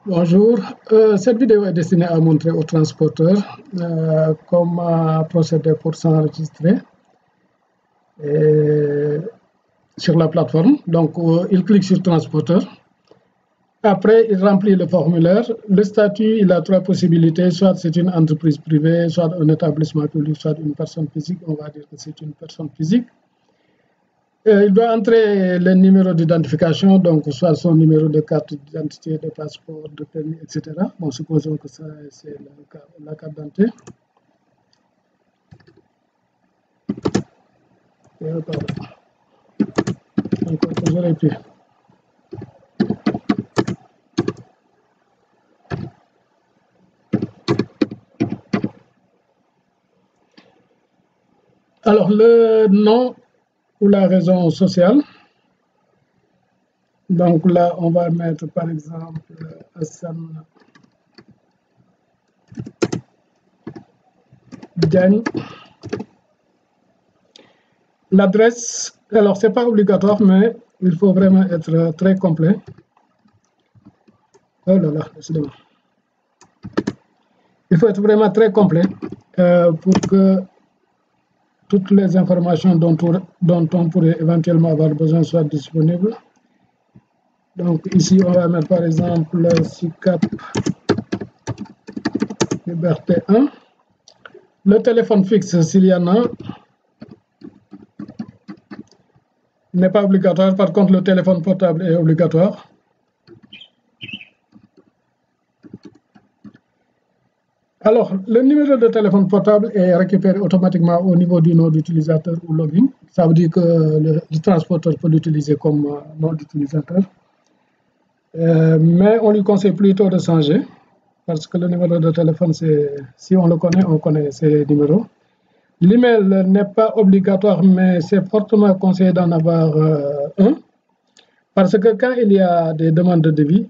Bonjour. Cette vidéo est destinée à montrer aux transporteurs comment procéder pour s'enregistrer sur la plateforme. Donc, il clique sur transporteur. Après, il remplit le formulaire. Le statut, il a trois possibilités. Soit c'est une entreprise privée, soit un établissement public, soit une personne physique. On va dire que c'est une personne physique. Il doit entrer le numéro d'identification, donc soit son numéro de carte d'identité, de passeport, de permis, etc. Bon, supposons que ça, c'est la carte d'identité. Encore que j'aurais pu. Alors, le nom ou la raison sociale. Donc là, on va mettre par exemple Hassan Diagne. L'adresse, alors c'est pas obligatoire, mais il faut vraiment être très complet. Oh là là, décidément. Il faut être vraiment très complet pour que toutes les informations dont on pourrait éventuellement avoir besoin soient disponibles. Donc ici, on va mettre par exemple SICAP Liberté 1. Le téléphone fixe, s'il y en a, n'est pas obligatoire. Par contre, le téléphone portable est obligatoire. Alors, le numéro de téléphone portable est récupéré automatiquement au niveau du nom d'utilisateur ou login. Ça veut dire que le transporteur peut l'utiliser comme nom d'utilisateur. Mais on lui conseille plutôt de changer parce que le numéro de téléphone, si on le connaît, on connaît ces numéros. L'email n'est pas obligatoire, mais c'est fortement conseillé d'en avoir un parce que quand il y a des demandes de devis,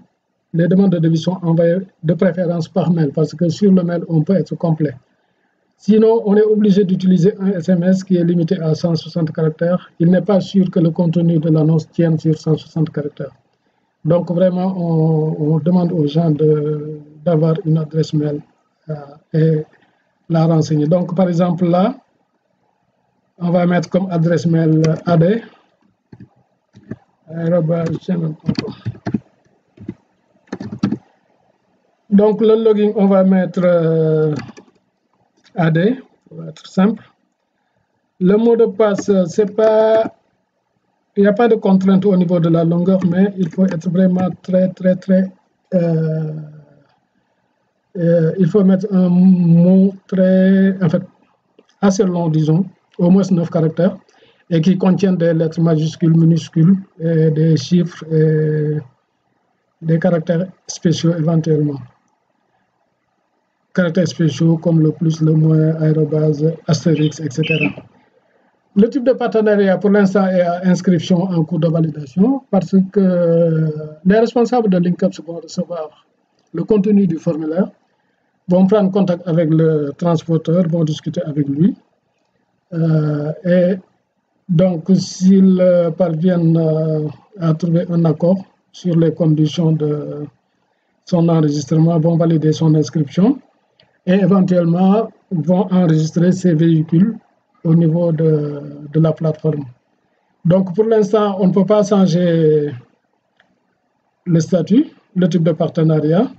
les demandes de devis sont envoyées de préférence par mail parce que sur le mail, on peut être complet. Sinon, on est obligé d'utiliser un SMS qui est limité à 160 caractères. Il n'est pas sûr que le contenu de l'annonce tienne sur 160 caractères. Donc, vraiment, on demande aux gens d'avoir une adresse mail et la renseigner. Donc, par exemple, là, on va mettre comme adresse mail ad. Donc, le login, on va mettre AD, ça va être simple. Le mot de passe, il n'y a pas de contrainte au niveau de la longueur, mais il faut être vraiment il faut mettre un mot assez long, disons, au moins 9 caractères, et qui contient des lettres majuscules, minuscules, et des chiffres et des caractères spéciaux éventuellement. Caractères spéciaux comme le plus, le moins, arrobase, astérix, etc. Le type de partenariat, pour l'instant, est à inscription en cours de validation parce que les responsables de Linkups vont recevoir le contenu du formulaire, vont prendre contact avec le transporteur, vont discuter avec lui. Et donc, s'ils parviennent à trouver un accord sur les conditions de son enregistrement, vont valider son inscription et éventuellement vont enregistrer ces véhicules au niveau de la plateforme. Donc, pour l'instant, on ne peut pas changer le statut, le type de partenariat.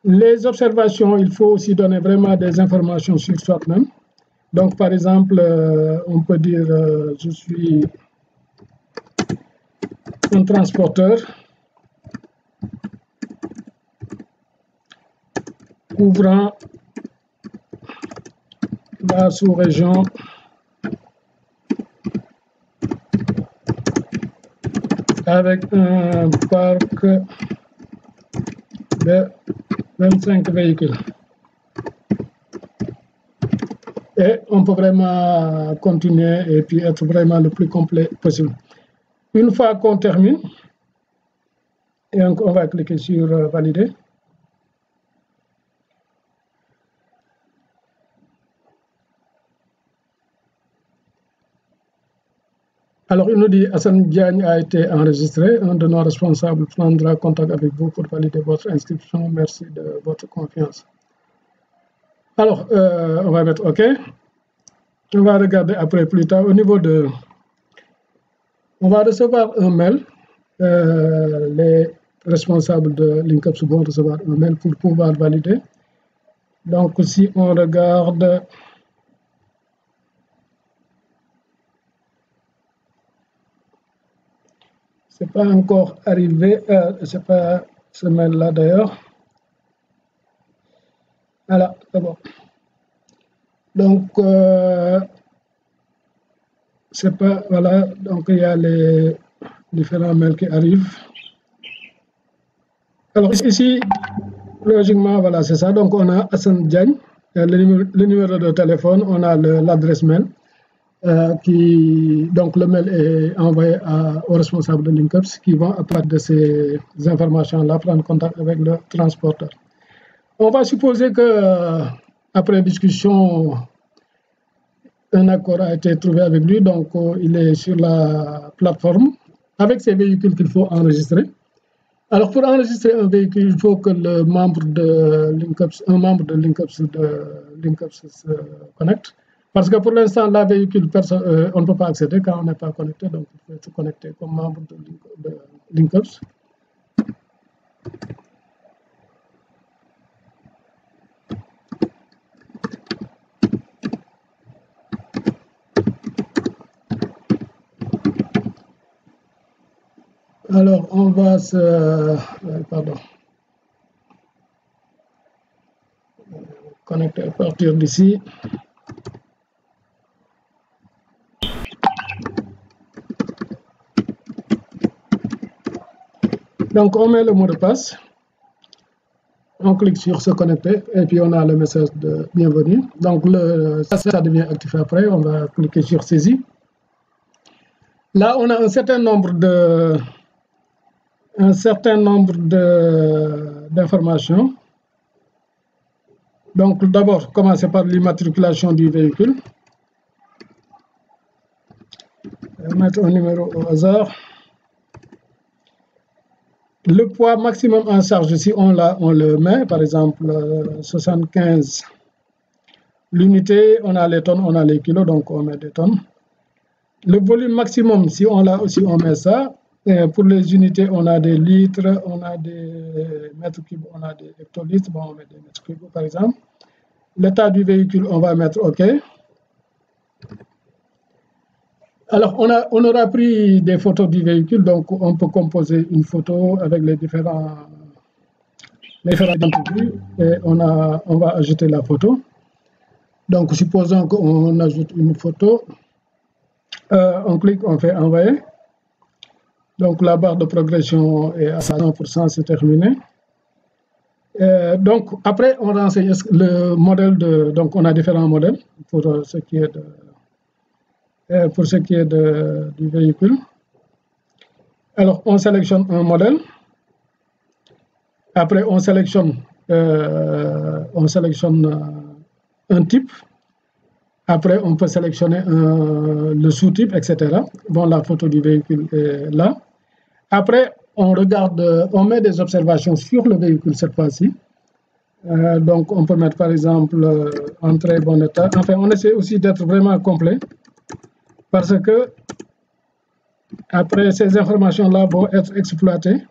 Les observations, il faut aussi donner vraiment des informations sur soi-même. Donc, par exemple, on peut dire je suis un transporteur couvrant la sous-région avec un parc de 25 véhicules. Et on peut vraiment continuer et puis être vraiment le plus complet possible. Une fois qu'on termine, et on va cliquer sur valider. Alors, il nous dit Hassan Diagne a été enregistré. Un de nos responsables prendra contact avec vous pour valider votre inscription. Merci de votre confiance. Alors, on va mettre OK. On va regarder après plus tard. Au niveau de... On va recevoir un mail. Les responsables de Linkups vont recevoir un mail pour pouvoir valider. Donc, si on regarde... C'est pas encore arrivé, c'est pas ce mail-là d'ailleurs. Voilà, c'est bon. Donc, c'est pas, voilà, donc il y a les différents mails qui arrivent. Alors ici, logiquement, voilà, c'est ça. Donc on a Hassan Diagne, le numéro de téléphone, on a l'adresse mail. Donc le mail est envoyé aux responsables de Linkups qui vont, à partir de ces informations-là, prendre contact avec le transporteur. On va supposer que après discussion, un accord a été trouvé avec lui, donc il est sur la plateforme avec ces véhicules qu'il faut enregistrer. Alors pour enregistrer un véhicule, il faut que un membre de Linkups se connecte. Parce que pour l'instant, la véhicule, on ne peut pas accéder quand on n'est pas connecté, donc il faut être connecté comme membre de Linkups. Alors, on va connecter à partir d'ici. Donc, on met le mot de passe, on clique sur se connecter et puis on a le message de bienvenue. Donc, ça devient actif après, on va cliquer sur saisie. Là, on a un certain nombre d'informations. Donc, d'abord, commencer par l'immatriculation du véhicule. On va mettre un numéro au hasard. Le poids maximum en charge, si on le met, par exemple 75 l'unité, on a les tonnes, on a les kilos, donc on met des tonnes. Le volume maximum, si on l'a aussi, on met ça. Et pour les unités, on a des litres, on a des mètres cubes, on a des hectolitres, bon, on met des mètres cubes par exemple. L'état du véhicule, on va mettre OK. Alors, on aura pris des photos du véhicule, donc on peut composer une photo avec les différents identités et on va ajouter la photo. Donc, supposons qu'on ajoute une photo, on clique, on fait envoyer. Donc, la barre de progression est à 100%, c'est terminé. Donc, après, on renseigne le modèle donc on a différents modèles pour ce qui est du véhicule. Alors, on sélectionne un modèle. Après, on sélectionne un type. Après, on peut sélectionner le sous-type, etc. Bon, la photo du véhicule est là. Après, on met des observations sur le véhicule cette fois-ci. Donc, on peut mettre par exemple en très bon état. Enfin, on essaie aussi d'être vraiment complet. Parce que après ces informations-là vont être exploitées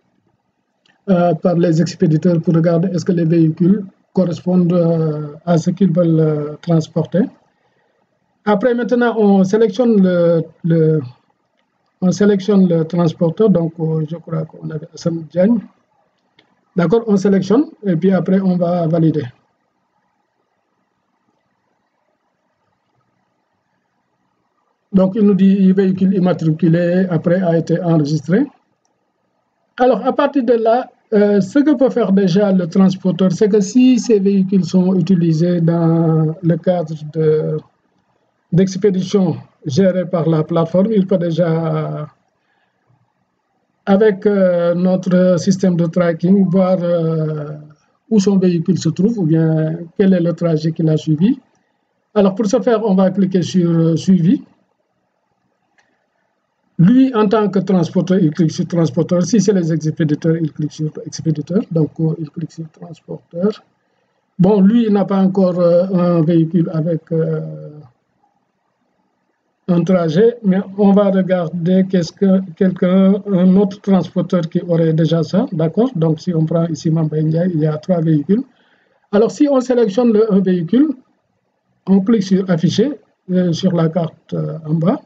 par les expéditeurs pour regarder est-ce que les véhicules correspondent à ce qu'ils veulent transporter. Après, maintenant, on sélectionne le transporteur. Donc, je crois qu'on avait Hassan Diagne. D'accord, on sélectionne et puis après, on va valider. Donc, il nous dit véhicule immatriculé, après a été enregistré. Alors, à partir de là, ce que peut faire déjà le transporteur, c'est que si ces véhicules sont utilisés dans le cadre d'expédition gérée par la plateforme, il peut déjà, avec notre système de tracking, voir où son véhicule se trouve ou bien quel est le trajet qu'il a suivi. Alors, pour ce faire, on va cliquer sur Suivi. Lui, en tant que transporteur, il clique sur transporteur. Si c'est les expéditeurs, il clique sur expéditeur. Donc, il clique sur transporteur. Bon, lui, il n'a pas encore un véhicule avec un trajet, mais on va regarder qu'est-ce que un autre transporteur qui aurait déjà ça, d'accord? Donc, si on prend ici Mambénia, il y a 3 véhicules. Alors, si on sélectionne un véhicule, on clique sur afficher sur la carte en bas.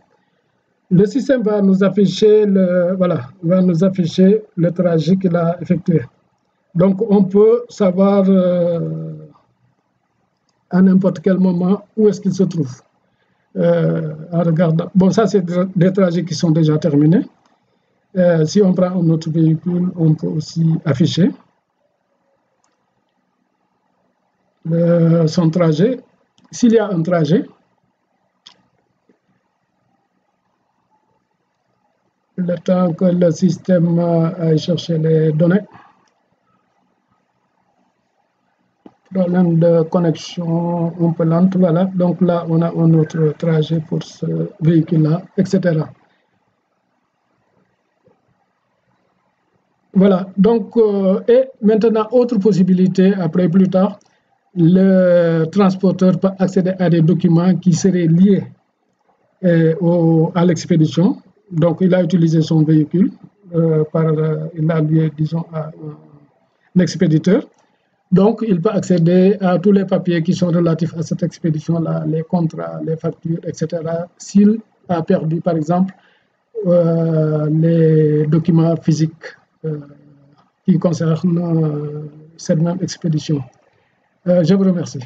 Le système va nous afficher le trajet qu'il a effectué. Donc, on peut savoir à n'importe quel moment où est-ce qu'il se trouve. En regardant. Bon, ça, c'est des trajets qui sont déjà terminés. Si on prend un autre véhicule, on peut aussi afficher son trajet. S'il y a un trajet, le temps que le système aille chercher les données. Problème de connexion un peu lente, voilà. Donc là, on a un autre trajet pour ce véhicule-là, etc. Voilà, donc, et maintenant, autre possibilité, après, plus tard, le transporteur peut accéder à des documents qui seraient liés à l'expédition. Donc, il a utilisé son véhicule, il a lié, disons, à un expéditeur. Donc, il peut accéder à tous les papiers qui sont relatifs à cette expédition-là, les contrats, les factures, etc. S'il a perdu, par exemple, les documents physiques qui concernent cette même expédition. Je vous remercie.